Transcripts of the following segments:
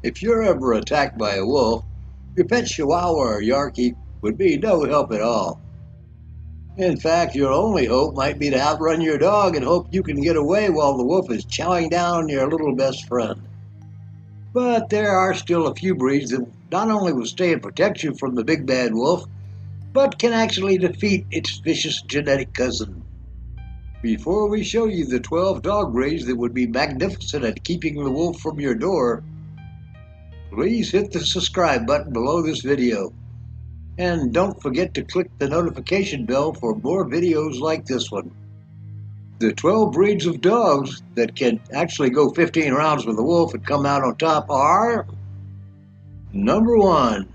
If you're ever attacked by a wolf, your pet Chihuahua or Yorkie would be no help at all. In fact, your only hope might be to outrun your dog and hope you can get away while the wolf is chowing down on your little best friend. But there are still a few breeds that not only will stay and protect you from the big bad wolf, but can actually defeat its vicious genetic cousin. Before we show you the 12 dog breeds that would be magnificent at keeping the wolf from your door, please hit the subscribe button below this video. And don't forget to click the notification bell for more videos like this one. The 12 breeds of dogs that can actually go 15 rounds with a wolf and come out on top are: number 1,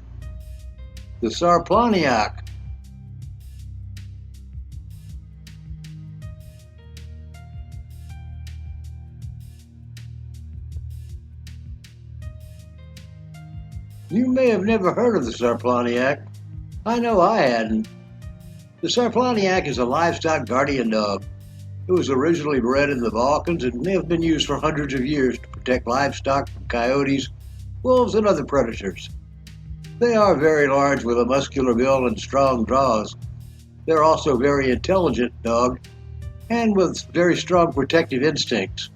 the Sarplanioc. You may have never heard of the Sarplanioc. I know I hadn't. The Sarplanioc is a livestock guardian dog. It was originally bred in the Balkans and may have been used for hundreds of years to protect livestock from coyotes, wolves, and other predators. They are very large with a muscular build and strong jaws. They're also a very intelligent dog and with very strong protective instincts.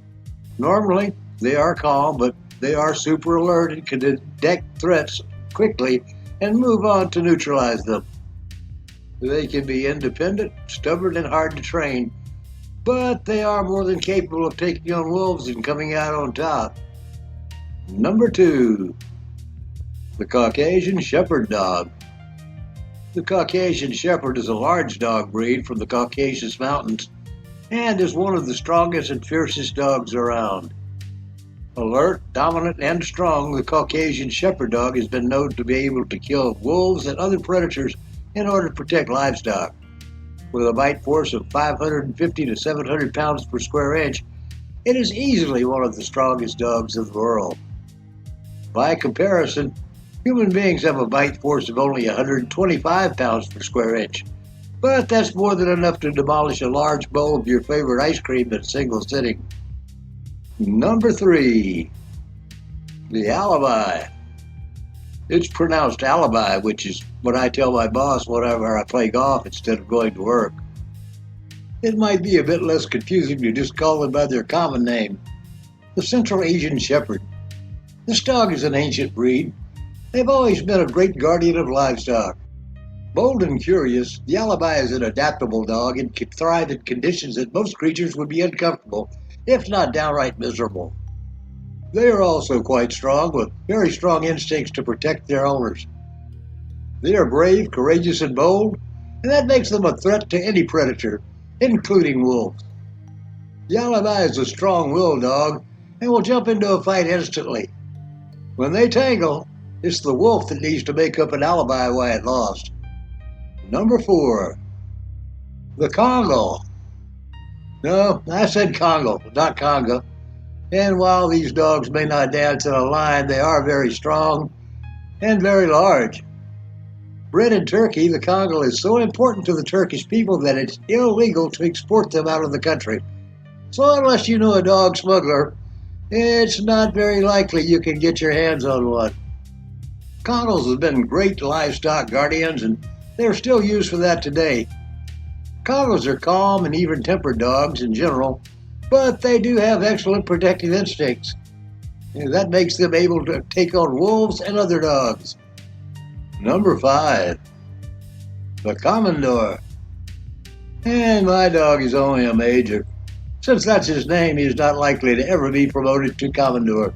Normally, they are calm, but they are super alert and can detect threats quickly and move on to neutralize them. They can be independent, stubborn, and hard to train, but they are more than capable of taking on wolves and coming out on top. Number 2, the Caucasian Shepherd Dog. The Caucasian Shepherd is a large dog breed from the Caucasus Mountains and is one of the strongest and fiercest dogs around. Alert, dominant, and strong, the Caucasian Shepherd Dog has been known to be able to kill wolves and other predators in order to protect livestock. With a bite force of 550 to 700 pounds per square inch, it is easily one of the strongest dogs in the world. By comparison, human beings have a bite force of only 125 pounds per square inch, but that's more than enough to demolish a large bowl of your favorite ice cream in a single sitting. Number 3, the Alibi. It's pronounced alibi, which is what I tell my boss whenever I play golf instead of going to work. It might be a bit less confusing to just call them by their common name, the Central Asian Shepherd. This dog is an ancient breed. They've always been a great guardian of livestock. Bold and curious, the Alibi is an adaptable dog and can thrive in conditions that most creatures would be uncomfortable, if not downright miserable. They are also quite strong, with very strong instincts to protect their owners. They are brave, courageous, and bold, and that makes them a threat to any predator, including wolves. The Alibi is a strong-willed dog and will jump into a fight instantly. When they tangle, it's the wolf that needs to make up an alibi why it lost. Number 4, the Congo. No, I said Congo, not Congo. And while these dogs may not dance in a line, they are very strong and very large. Bred in Turkey, the Congo is so important to the Turkish people that it's illegal to export them out of the country. So unless you know a dog smuggler, it's not very likely you can get your hands on one. Congos have been great livestock guardians, and they're still used for that today. Congos are calm and even-tempered dogs in general, but they do have excellent protective instincts. And that makes them able to take on wolves and other dogs. Number 5, the Komondor. And my dog is only a major. Since that's his name, he is not likely to ever be promoted to Commodore.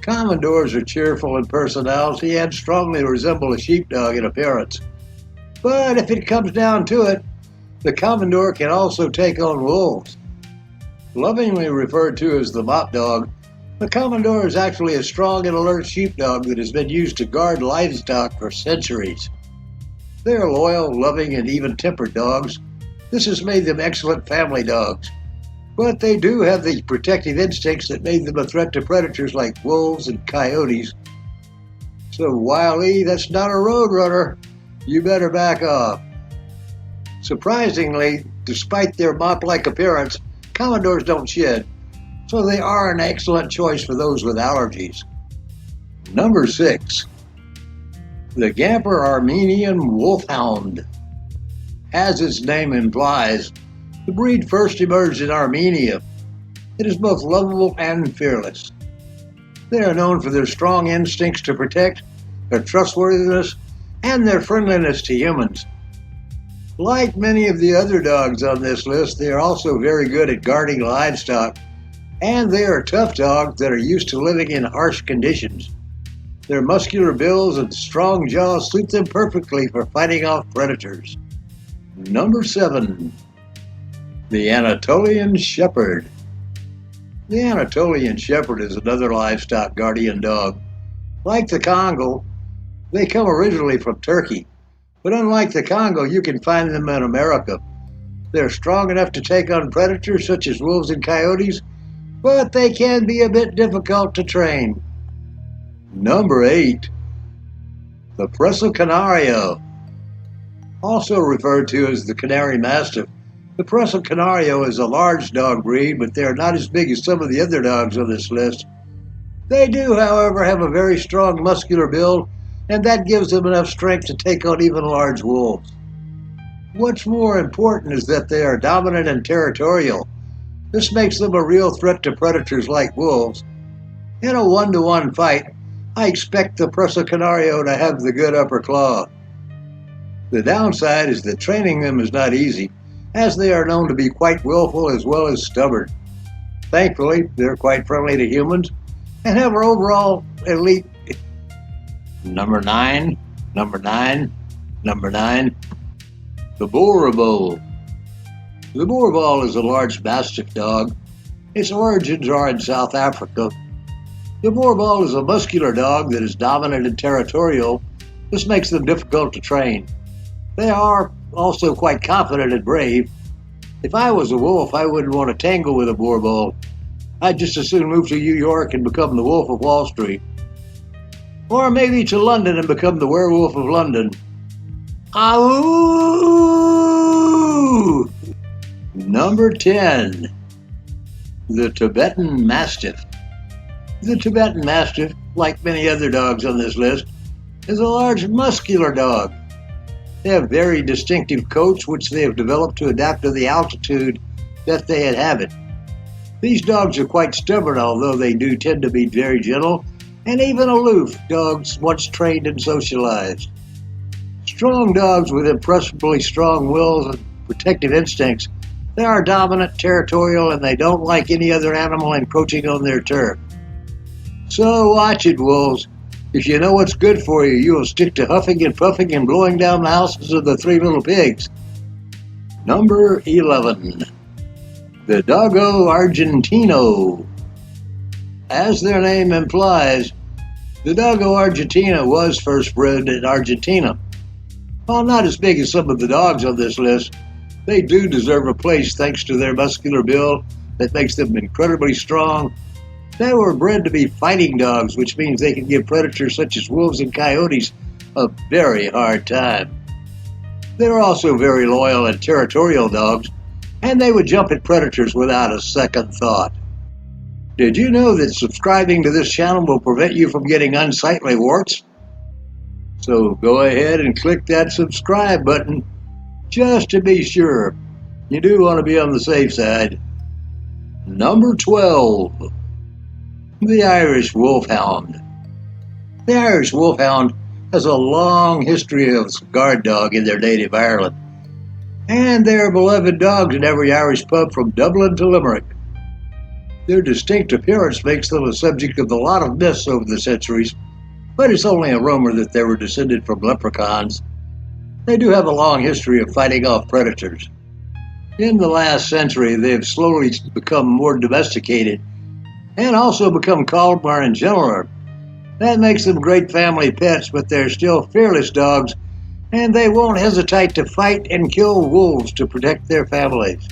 Commodores are cheerful in personality and strongly resemble a sheepdog in appearance. But if it comes down to it, the Commodore can also take on wolves. Lovingly referred to as the mop dog, the Commodore is actually a strong and alert sheepdog that has been used to guard livestock for centuries. They are loyal, loving, and even-tempered dogs. This has made them excellent family dogs. But they do have the protective instincts that made them a threat to predators like wolves and coyotes. So Wiley, that's not a road runner. You better back off. Surprisingly, despite their mop-like appearance, Commodores don't shed, so they are an excellent choice for those with allergies. Number 6. The Gamper Armenian Wolfhound. As its name implies, the breed first emerged in Armenia. It is both lovable and fearless. They are known for their strong instincts to protect, their trustworthiness, and their friendliness to humans. Like many of the other dogs on this list, they are also very good at guarding livestock, and they are tough dogs that are used to living in harsh conditions. Their muscular bills and strong jaws suit them perfectly for fighting off predators. Number 7. The Anatolian Shepherd. The Anatolian Shepherd is another livestock guardian dog. Like the Congo, they come originally from Turkey, but unlike the Congo, you can find them in America. They're strong enough to take on predators such as wolves and coyotes, but they can be a bit difficult to train. Number 8. The Presa Canario. Also referred to as the Canary Mastiff, the Presa Canario is a large dog breed, but they are not as big as some of the other dogs on this list. They do, however, have a very strong muscular build, and that gives them enough strength to take on even large wolves. What's more important is that they are dominant and territorial. This makes them a real threat to predators like wolves. In a 1-to-1 fight, I expect the Presa Canario to have the good upper claw. The downside is that training them is not easy, as they are known to be quite willful as well as stubborn. Thankfully, they're quite friendly to humans and have an overall elite. Number 9. The Boerboel. The Boerboel is a large Mastiff dog. Its origins are in South Africa. The Boerboel is a muscular dog that is dominant and territorial. This makes them difficult to train. They are also quite confident and brave. If I was a wolf, I wouldn't want to tangle with a Boerboel. I'd just as soon move to New York and become the Wolf of Wall Street. Or maybe to London and become the Werewolf of London. Ahoo! Number 10. The Tibetan Mastiff. The Tibetan Mastiff, like many other dogs on this list, is a large muscular dog. They have very distinctive coats which they have developed to adapt to the altitude that they inhabit. These dogs are quite stubborn, although they do tend to be very gentle and even aloof dogs once trained and socialized. Strong dogs with impressively strong wills and protective instincts, they are dominant, territorial, and they don't like any other animal encroaching on their turf. So watch it, wolves. If you know what's good for you, you will stick to huffing and puffing and blowing down the houses of the Three Little Pigs. Number 11. The Dogo Argentino. As their name implies, the Dogo Argentino was first bred in Argentina. While not as big as some of the dogs on this list, they do deserve a place thanks to their muscular build that makes them incredibly strong. They were bred to be fighting dogs, which means they can give predators such as wolves and coyotes a very hard time. They're also very loyal and territorial dogs, and they would jump at predators without a second thought. Did you know that subscribing to this channel will prevent you from getting unsightly warts? So go ahead and click that subscribe button just to be sure. You do want to be on the safe side. Number 12. The Irish Wolfhound. The Irish Wolfhound has a long history of guard dog in their native Ireland, and they are beloved dogs in every Irish pub from Dublin to Limerick. Their distinct appearance makes them a subject of a lot of myths over the centuries, but it's only a rumor that they were descended from leprechauns. They do have a long history of fighting off predators. In the last century, they have slowly become more domesticated and also become calmer and gentler. That makes them great family pets, but they're still fearless dogs, and they won't hesitate to fight and kill wolves to protect their families.